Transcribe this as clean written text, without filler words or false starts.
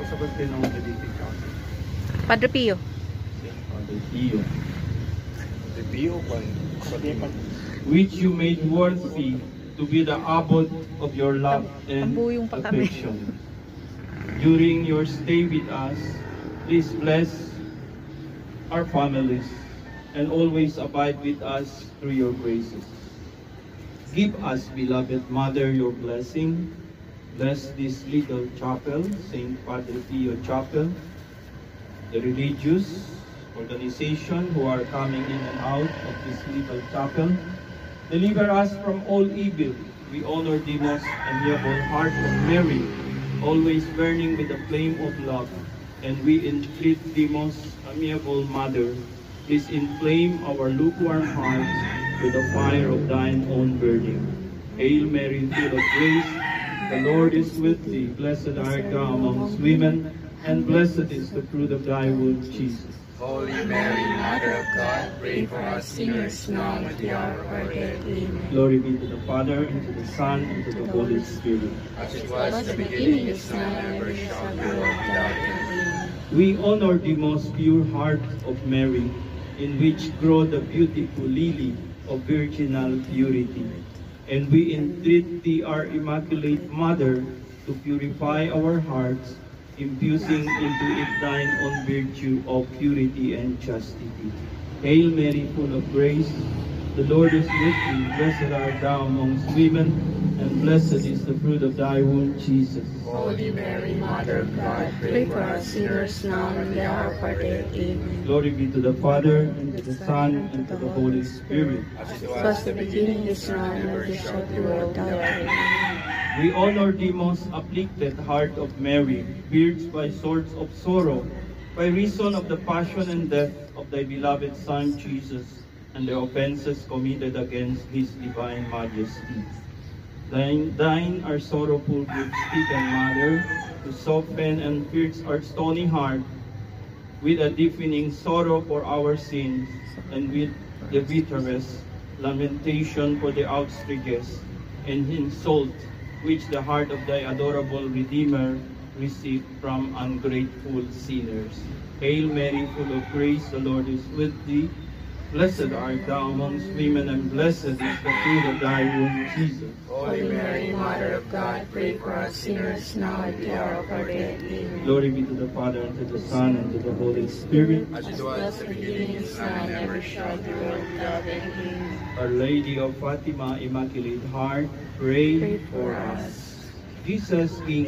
sa ng Benedict County. Padre Pio. Padre Pio, The Pio, which you made worthy to be the abode of your love and Tambuyong pa kami. affection. During your stay with us, please bless our families and always abide with us through your graces. Give us, beloved Mother, your blessing. Bless this little chapel, St. Padre Pio Chapel, the religious organization who are coming in and out of this little chapel. Deliver us from all evil. We honor the most amiable heart of Mary, always burning with the flame of love. And we entreat the most amiable Mother, please inflame our lukewarm hearts with the fire of thine own burning. Hail Mary, full of grace, the Lord is with thee. Blessed art thou amongst women, and blessed is the fruit of thy womb, Jesus. Holy Mary, Mother of God, pray for us sinners now and at the hour of our death. Amen. Glory be to the Father, and to the Son, and to the Holy Spirit. As it was in the beginning, is now, and ever shall be, world without end. Amen. We honor the most pure heart of Mary, in which grow the beautiful lily of virginal purity. And we entreat thee, our Immaculate Mother, to purify our hearts, infusing into it thine own virtue of purity and chastity. Hail Mary, full of grace, the Lord is with thee. Blessed art thou amongst women, and blessed is the fruit of thy womb, Jesus. Holy Mary, Mother of God, pray for us sinners now and at the hour of our death. Amen. Glory be to the Father, and to the Son, and to the Holy Spirit. As it was in the beginning, is now, and ever shall be, world without end. Amen. We honor the most afflicted heart of Mary, pierced by swords of sorrow, by reason of the passion and death of thy beloved Son Jesus, and the offenses committed against his divine majesty. Thine are sorrowful, good-stricken Mother, to soften and pierce our stony heart with a deafening sorrow for our sins, and with the bitterest lamentation for the outrages and insult which the heart of thy adorable Redeemer received from ungrateful sinners. Hail Mary, full of grace, the Lord is with thee. Blessed art thou amongst women, and blessed is the fruit of thy womb, Jesus. Holy Mary, Mother of God, pray for us sinners now and at the hour of our death. Amen. Glory be to the Father, and to the Son, and to the Holy Spirit. As it was in the beginning, is now, and ever shall be, world without end. Amen. Our Lady of Fatima, Immaculate Heart, pray for us. Jesus, King